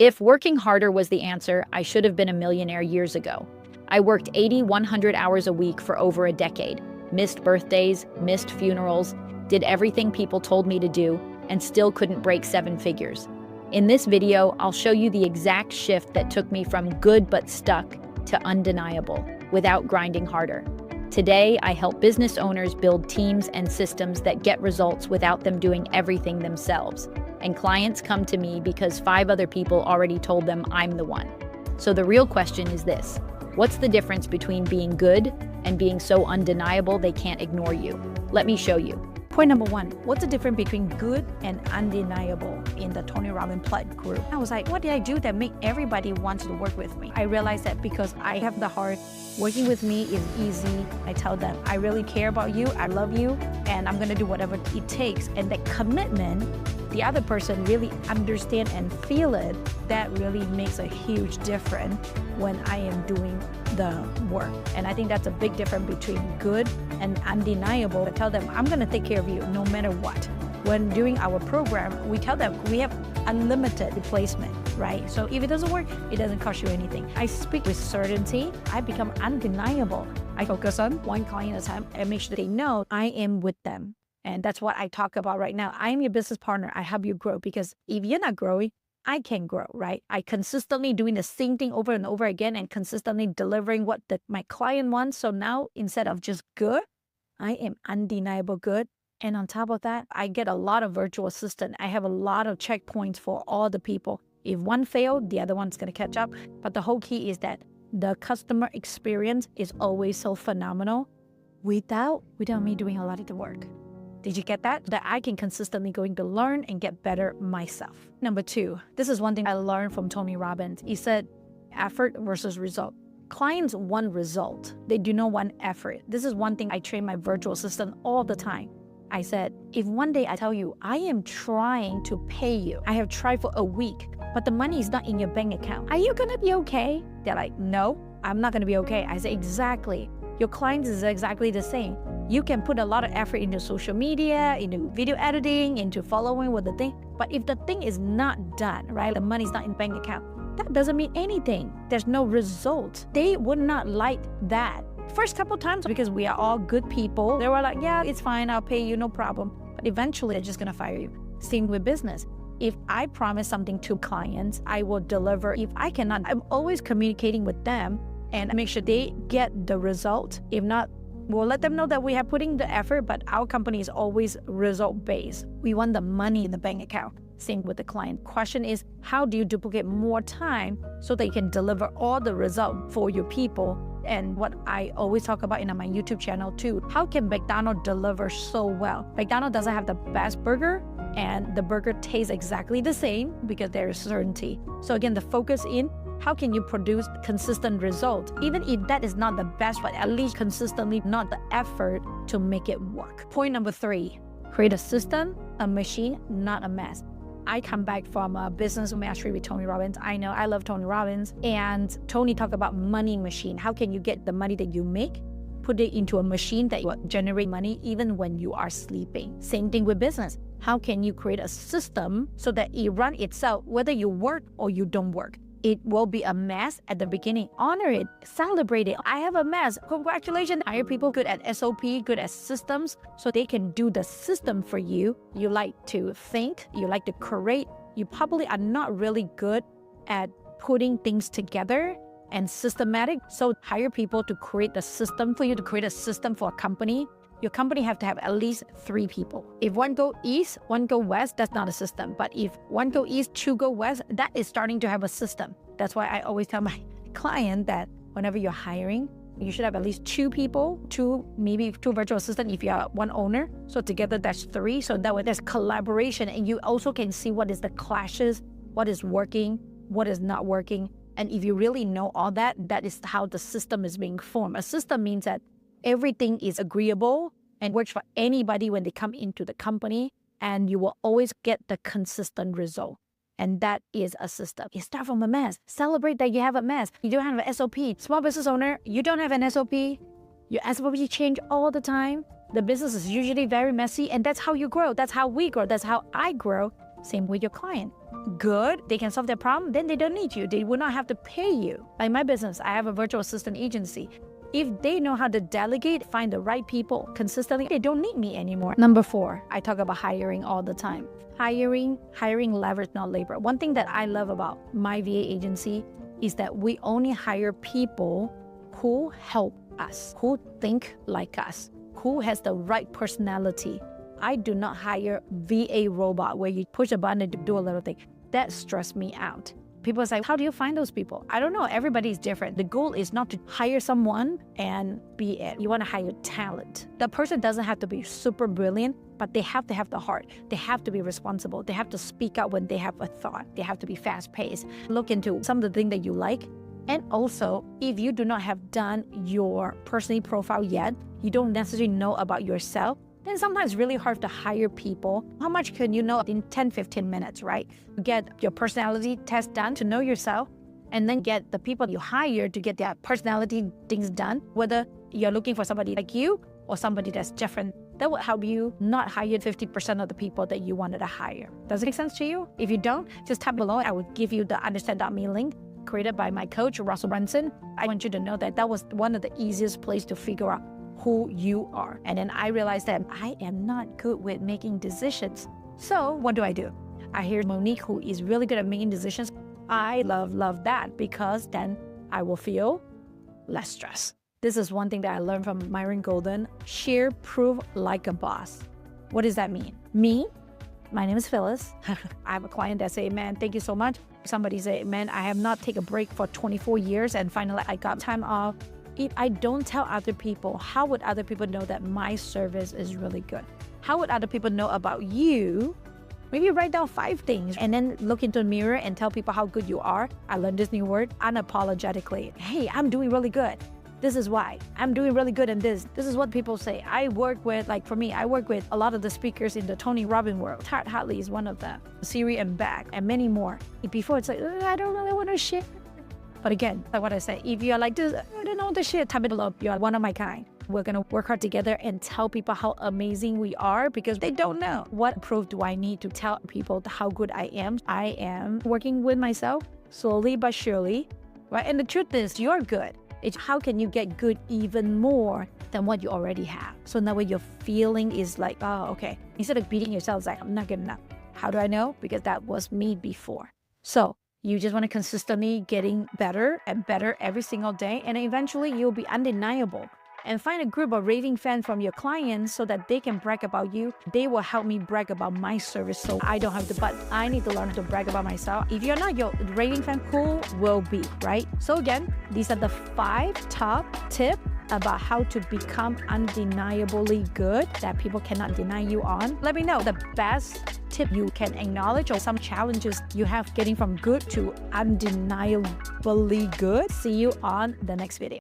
If working harder was the answer, I should have been a millionaire years ago. I worked 80, 100 hours a week for over a decade, missed birthdays, missed funerals, did everything people told me to do, and still couldn't break 7 figures. In this video, I'll show you the exact shift that took me from good but stuck to undeniable, without grinding harder. Today, I help business owners build teams and systems that get results without them doing everything themselves. And clients come to me because 5 other people already told them I'm the one. So the real question is this: what's the difference between being good and being so undeniable they can't ignore you? Let me show you. Point number 1, what's the difference between good and undeniable in the Tony Robbins Plug group? I was like, what did I do that make everybody want to work with me? I realized that because I have the heart, working with me is easy. I tell them, I really care about you, I love you, and I'm gonna do whatever it takes. And that commitment, the other person really understand and feel it, that really makes a huge difference when I am doing the work. And I think that's a big difference between good and undeniable. I tell them, I'm gonna take care of you no matter what. When doing our program, we tell them we have unlimited replacement, right? So if it doesn't work, it doesn't cost you anything. I speak with certainty. I become undeniable. I focus on one client at a time and make sure they know I am with them. And that's what I talk about right now. I'm your business partner. I help you grow, because if you're not growing, I can grow, right? I consistently doing the same thing over and over again and consistently delivering what my client wants. So now instead of just good, I am undeniable good. And on top of that, I get a lot of virtual assistant. I have a lot of checkpoints for all the people. If one failed, the other one's going to catch up. But the whole key is that the customer experience is always so phenomenal without me doing a lot of the work. Did you get that? That I can consistently going to learn and get better myself. Number 2, this is one thing I learned from Tony Robbins. He said, effort versus result. Clients want result. They do not want effort. This is one thing I train my virtual assistant all the time. I said, if one day I tell you, I am trying to pay you, I have tried for a week, but the money is not in your bank account, are you gonna be okay? They're like, no, I'm not gonna be okay. I say, exactly. Your clients is exactly the same. You can put a lot of effort into social media, into video editing, into following with the thing. But if the thing is not done, right, the money's not in bank account, that doesn't mean anything. There's no result. They would not like that. First couple times, because we are all good people, they were like, yeah, it's fine, I'll pay you, no problem. But eventually, they're just gonna fire you. Same with business. If I promise something to clients, I will deliver. If I cannot, I'm always communicating with them and make sure they get the result. If not, we'll let them know that we have putting the effort, but our company is always result-based. We want the money in the bank account. Same with the client. Question is, how do you duplicate more time so that you can deliver all the result for your people? And what I always talk about in my YouTube channel too, how can McDonald deliver so well? McDonald doesn't have the best burger, and the burger tastes exactly the same because there is certainty. So again, the focus in how can you produce consistent results? Even if that is not the best, but at least consistently, not the effort to make it work. Point number 3, create a system, a machine, not a mess. I come back from a business mastery with Tony Robbins. I know I love Tony Robbins. And Tony talked about money machine. How can you get the money that you make, put it into a machine that will generate money even when you are sleeping? Same thing with business. How can you create a system so that it runs itself, whether you work or you don't work? It will be a mess at the beginning. Honor it, celebrate it. I have a mess. Congratulations. Hire people good at SOP, good at systems, so they can do the system for you. You like to think, you like to create. You probably are not really good at putting things together and systematic. So hire people to create the system for you, to create a system for a company. Your company have to have at least 3 people. If one go east, one go west, that's not a system. But if one go east, 2 go west, that is starting to have a system. That's why I always tell my client that whenever you're hiring, you should have at least 2 people, maybe 2 virtual assistants if you are one owner. So together that's 3. So that way there's collaboration, and you also can see what is the clashes, what is working, what is not working. And if you really know all that, that is how the system is being formed. A system means that everything is agreeable and works for anybody when they come into the company, and you will always get the consistent result. And that is a system. You start from a mess. Celebrate that you have a mess. You don't have an SOP. Small business owner, you don't have an SOP. Your SOP change all the time. The business is usually very messy, and that's how you grow. That's how we grow. That's how I grow. Same with your client. good, they can solve their problem, then they don't need you. They will not have to pay you. Like my business, I have a virtual assistant agency. If they know how to delegate, find the right people consistently, they don't need me anymore. Number 4, I talk about hiring all the time. Hiring leverage, not labor. One thing that I love about my VA agency is that we only hire people who help us, who think like us, who has the right personality. I do not hire VA robot where you push a button to do a little thing. That stressed me out. People say, how do you find those people? I don't know. Everybody's different. The goal is not to hire someone and be it. You want to hire talent. The person doesn't have to be super brilliant, but they have to have the heart. They have to be responsible. They have to speak out when they have a thought. They have to be fast-paced. Look into some of the things that you like. And also, if you do not have done your personality profile yet, you don't necessarily know about yourself, then sometimes it's really hard to hire people. How much can you know in 10, 15 minutes, right? Get your personality test done to know yourself, and then get the people you hire to get their personality things done, whether you're looking for somebody like you or somebody that's different. That will help you not hire 50% of the people that you wanted to hire. Does it make sense to you? If you don't, just type below. I will give you the understand.me link created by my coach, Russell Brunson. I want you to know that that was one of the easiest places to figure out who you are. And then I realized that I am not good with making decisions. So what do? I hear Monique, who is really good at making decisions. I love that, because then I will feel less stress. This is one thing that I learned from Myron Golden. Share proof like a boss. What does that mean? My name is Phyllis. I have a client that say, man, thank you so much. Somebody say, man, I have not taken a break for 24 years and finally I got time off. If I don't tell other people, how would other people know that my service is really good? How would other people know about you? Maybe write down 5 things and then look into the mirror and tell people how good you are. I learned this new word, unapologetically. Hey, I'm doing really good. This is why. I'm doing really good in this. This is what people say. I work with, like for me, I work with a lot of the speakers in the Tony Robbins world. Tart Hartley is one of them. Siri and Beck, and many more. Before it's like, I don't really want to share. But again, like what I say, if you're like this, I don't know the shit, type it below. You're one of my kind. We're going to work hard together and tell people how amazing we are, because they don't know. What proof do I need to tell people how good I am? I am working with myself slowly but surely, right? And the truth is, you're good. It's how can you get good even more than what you already have? So that way your feeling is like, oh, okay. Instead of beating yourself, it's like, I'm not good enough. How do I know? Because that was me before. So you just want to consistently getting better and better every single day. And eventually you'll be undeniable. And find a group of raving fans from your clients so that they can brag about you. They will help me brag about my service, so I don't have to, but I need to learn to brag about myself. If you're not your raving fan, who will be, right? So again, these are the 5 top tips about how to become undeniably good that people cannot deny you on. Let me know the best tip you can acknowledge or some challenges you have getting from good to undeniably good. See you on the next video.